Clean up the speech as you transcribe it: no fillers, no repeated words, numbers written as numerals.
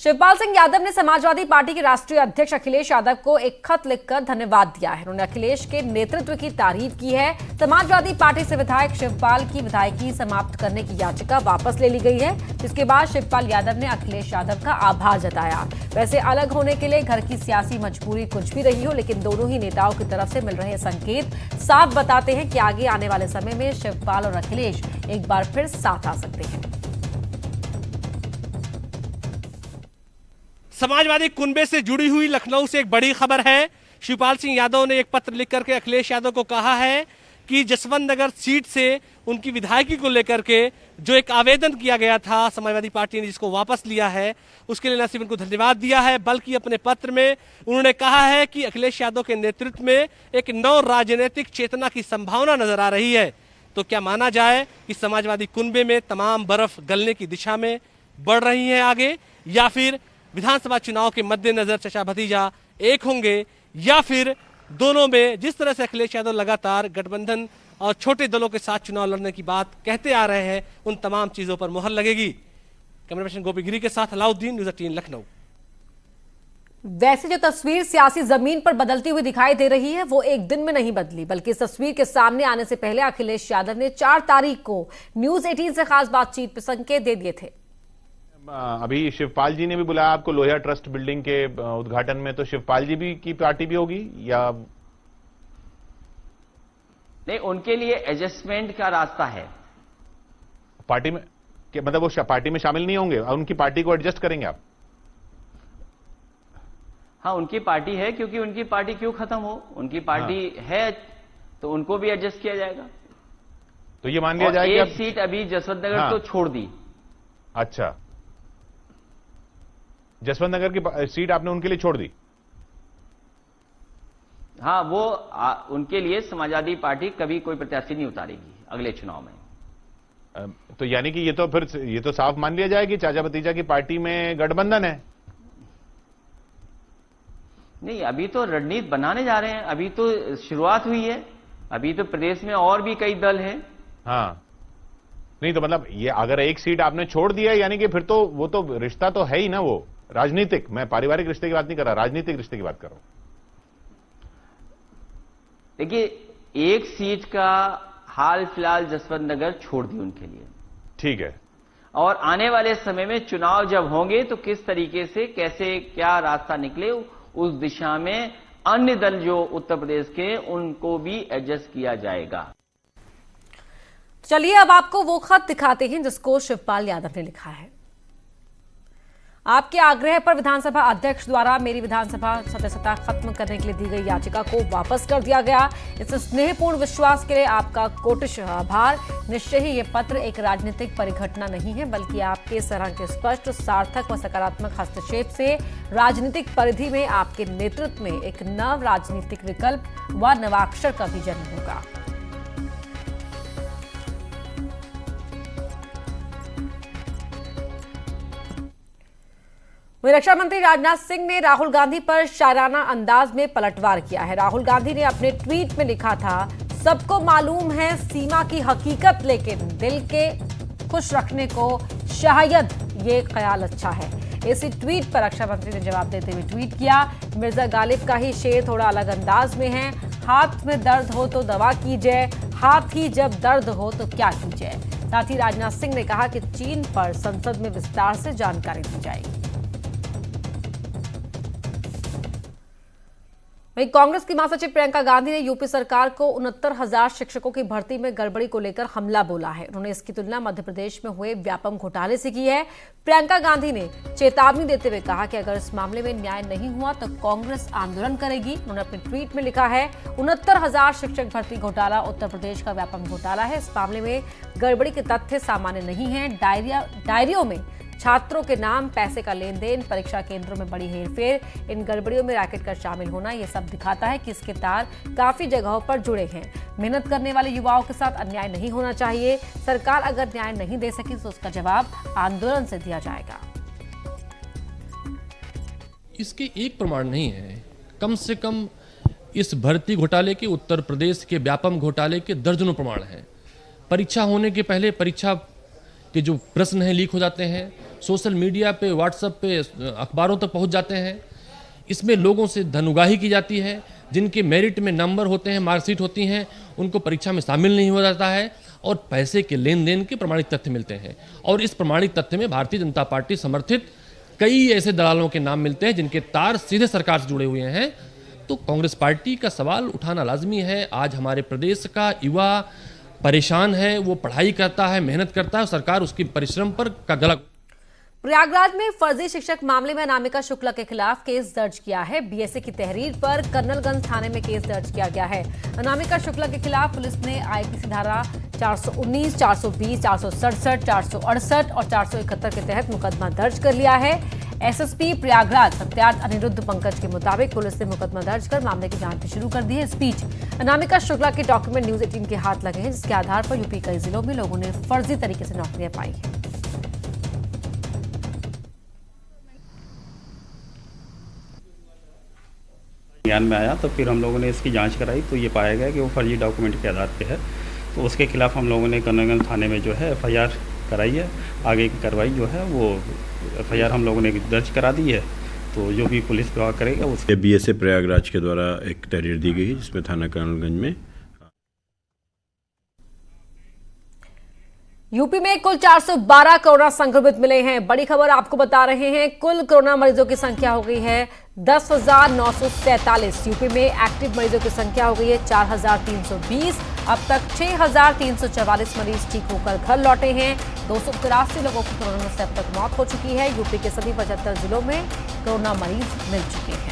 शिवपाल सिंह यादव ने समाजवादी पार्टी के राष्ट्रीय अध्यक्ष अखिलेश यादव को एक खत लिखकर धन्यवाद दिया है। उन्होंने अखिलेश के नेतृत्व की तारीफ की है। समाजवादी पार्टी से विधायक शिवपाल की विधायकी समाप्त करने की याचिका वापस ले ली गई है, जिसके बाद शिवपाल यादव ने अखिलेश यादव का आभार जताया। वैसे अलग होने के लिए घर की सियासी मजबूरी कुछ भी रही हो, लेकिन दोनों ही नेताओं की तरफ से मिल रहे संकेत साफ बताते हैं कि आगे आने वाले समय में शिवपाल और अखिलेश एक बार फिर साथ आ सकते हैं। समाजवादी कुनबे से जुड़ी हुई लखनऊ से एक बड़ी खबर है। शिवपाल सिंह यादव ने एक पत्र लिख करके अखिलेश यादव को कहा है कि जसवंत नगर सीट से उनकी विधायकी को लेकर के जो एक आवेदन किया गया था समाजवादी पार्टी ने, जिसको वापस लिया है, उसके लिए न सिर्फ उनको धन्यवाद दिया है बल्कि अपने पत्र में उन्होंने कहा है कि अखिलेश यादव के नेतृत्व में एक नव राजनीतिक चेतना की संभावना नजर आ रही है। तो क्या माना जाए कि समाजवादी कुनबे में तमाम बर्फ गलने की दिशा में बढ़ रही है आगे, या फिर विधानसभा चुनाव के मद्देनजर चचा भतीजा एक होंगे, या फिर दोनों में जिस तरह से अखिलेश यादव लगातार गठबंधन और छोटे दलों के साथ चुनाव लड़ने की बात कहते आ रहे हैं, उन तमाम चीजों पर मुहर लगेगी। कैमरा पर्सन गोपी गिरी के साथ अलाउद्दीन, न्यूज़ 18 लखनऊ। वैसे जो तस्वीर सियासी जमीन पर बदलती हुई दिखाई दे रही है वो एक दिन में नहीं बदली, बल्कि इस तस्वीर के सामने आने से पहले अखिलेश यादव ने 4 तारीख को न्यूज़ 18 से खास बातचीत पर संकेत दे दिए थे। अभी शिवपाल जी ने भी बुलाया आपको लोहिया ट्रस्ट बिल्डिंग के उद्घाटन में, तो शिवपाल जी भी की पार्टी भी होगी या नहीं? उनके लिए एडजस्टमेंट का रास्ता है पार्टी में, मतलब वो पार्टी में शामिल नहीं होंगे, उनकी पार्टी को एडजस्ट करेंगे आप? हाँ, उनकी पार्टी है, क्योंकि उनकी पार्टी क्यों खत्म हो, उनकी पार्टी है तो उनको भी एडजस्ट किया जाएगा। तो ये मान लिया जाएगा एक सीट अभी जसवंत नगर तो छोड़ दी। अच्छा, जसवंत नगर की सीट आपने उनके लिए छोड़ दी? हाँ, वो उनके लिए समाजवादी पार्टी कभी कोई प्रत्याशी नहीं उतारेगी अगले चुनाव में। तो यानी कि ये तो साफ मान लिया जाए कि चाचा भतीजा की पार्टी में गठबंधन है। नहीं, अभी तो रणनीति बनाने जा रहे हैं, अभी तो शुरुआत हुई है, अभी तो प्रदेश में और भी कई दल हैं। हाँ, नहीं तो मतलब ये अगर एक सीट आपने छोड़ दिया यानी कि फिर तो वो तो रिश्ता तो है ही ना, वो राजनीतिक, मैं पारिवारिक रिश्ते की बात नहीं कर रहा, राजनीतिक रिश्ते की बात कर रहा हूं। देखिए, एक सीट का हाल फिलहाल जसवंत नगर छोड़ दी उनके लिए, ठीक है, और आने वाले समय में चुनाव जब होंगे तो किस तरीके से कैसे क्या रास्ता निकले उस दिशा में अन्य दल जो उत्तर प्रदेश के उनको भी एडजस्ट किया जाएगा। चलिए अब आपको वो खत दिखाते हैं जिसको शिवपाल यादव ने लिखा है। आपके आग्रह पर विधानसभा अध्यक्ष द्वारा मेरी विधानसभा सदस्यता खत्म करने के लिए दी गई याचिका को वापस कर दिया गया। इस स्नेहपूर्ण विश्वास के लिए आपका कोटिश आभार। निश्चय ही ये पत्र एक राजनीतिक परिघटना नहीं है, बल्कि आपके इस तरह के स्पष्ट, सार्थक व सकारात्मक हस्तक्षेप से राजनीतिक परिधि में आपके नेतृत्व में एक नव राजनीतिक विकल्प व नवाक्षर का भी जन्म होगा। वहीं रक्षा मंत्री राजनाथ सिंह ने राहुल गांधी पर शायराना अंदाज में पलटवार किया है। राहुल गांधी ने अपने ट्वीट में लिखा था, सबको मालूम है सीमा की हकीकत, लेकिन दिल के खुश रखने को शायद ये ख्याल अच्छा है। इसी ट्वीट पर रक्षा मंत्री ने जवाब देते हुए ट्वीट किया, मिर्जा गालिब का ही शेर थोड़ा अलग अंदाज में है, हाथ में दर्द हो तो दवा कीजिए, हाथ ही जब दर्द हो तो क्या कीजिए। साथ ही राजनाथ सिंह ने कहा कि चीन पर संसद में विस्तार से जानकारी दी जाएगी। वहीं कांग्रेस की महासचिव प्रियंका गांधी ने यूपी सरकार को 69,000 शिक्षकों की भर्ती में गड़बड़ी को लेकर हमला बोला है। उन्होंने इसकी तुलना मध्य प्रदेश में हुए व्यापम घोटाले से की है। प्रियंका गांधी ने चेतावनी देते हुए कहा कि अगर इस मामले में न्याय नहीं हुआ तो कांग्रेस आंदोलन करेगी। उन्होंने अपने ट्वीट में लिखा है, 69,000 शिक्षक भर्ती घोटाला उत्तर प्रदेश का व्यापम घोटाला है। इस मामले में गड़बड़ी के तथ्य सामान्य नहीं है। डायरियों में छात्रों के नाम, पैसे का लेन देन, परीक्षा केंद्रों में बड़ी हेरफेर, इन गड़बड़ियों में रैकेट का शामिल होना, ये सब दिखाता है कि इसके तार काफी जगहों पर जुड़े हैं। मेहनत करने वाले युवाओं के साथ अन्याय नहीं होना चाहिए। सरकार अगर न्याय नहीं दे सकी तो उसका जवाब आंदोलन से दिया जाएगा। इसके एक प्रमाण नहीं है, कम से कम इस भर्ती घोटाले के, उत्तर प्रदेश के व्यापम घोटाले के दर्जनों प्रमाण हैं। परीक्षा होने के पहले परीक्षा के जो प्रश्न हैं लीक हो जाते हैं, सोशल मीडिया पे, व्हाट्सएप पे, अखबारों तक पहुंच जाते हैं। इसमें लोगों से धनुगाही की जाती है। जिनके मेरिट में नंबर होते हैं, मार्कशीट होती हैं, उनको परीक्षा में शामिल नहीं हो जाता है और पैसे के लेन देन के प्रमाणिक तथ्य मिलते हैं। और इस प्रमाणिक तथ्य में भारतीय जनता पार्टी समर्थित कई ऐसे दलालों के नाम मिलते हैं जिनके तार सीधे सरकार से जुड़े हुए हैं। तो कांग्रेस पार्टी का सवाल उठाना लाजमी है। आज हमारे प्रदेश का युवा परेशान है, वो पढ़ाई करता है, मेहनत करता है, सरकार उसकी परिश्रम पर का गला। प्रयागराज में फर्जी शिक्षक मामले में अनामिका शुक्ला के खिलाफ केस दर्ज किया है। बीएसए की तहरीर पर कर्नलगंज थाने में केस दर्ज किया गया है। अनामिका शुक्ला के खिलाफ पुलिस ने आईपीसी धारा 419, 420, 467, 468 और 471 के तहत मुकदमा दर्ज कर लिया है। एसएसपी प्रयागराज सत्यार्थ अनिरुद्ध पंकज के मुताबिक पुलिस ने मुकदमा दर्ज कर मामले की जांच शुरू कर दी है। इस बीच अनामिका शुक्ला के डॉक्यूमेंट न्यूज 18 के हाथ लगे हैं, जिसके आधार पर यूपी कई जिलों में लोगों ने फर्जी तरीके से नौकरियां पाई हैं। ज्ञान में आया तो फिर हम लोगों ने इसकी जांच कराई तो ये पाया गया कि वो फर्जी डॉक्यूमेंट के आधार पे है। तो उसके खिलाफ हम लोगों ने कर्नलगंज थाने में जो है एफआईआर कराई है। आगे की कार्रवाई जो है वो एफआईआर हम लोगों ने दर्ज करा दी है। तो जो भी पुलिस विभाग करेगा उसके बीएसए प्रयागराज के द्वारा एक तहरीर दी गई है जिसमें थाना कर्नलगंज में यूपी में कुल 412 कोरोना संक्रमित मिले हैं। बड़ी खबर आपको बता रहे हैं, कुल कोरोना मरीजों की संख्या हो गई है 10,947। यूपी में एक्टिव मरीजों की संख्या हो गई है 4,320। अब तक 6,344 मरीज ठीक होकर घर लौटे हैं। 283 लोगों की कोरोना से अब तक मौत हो चुकी है। यूपी के सभी 75 जिलों में कोरोना मरीज मिल चुके हैं।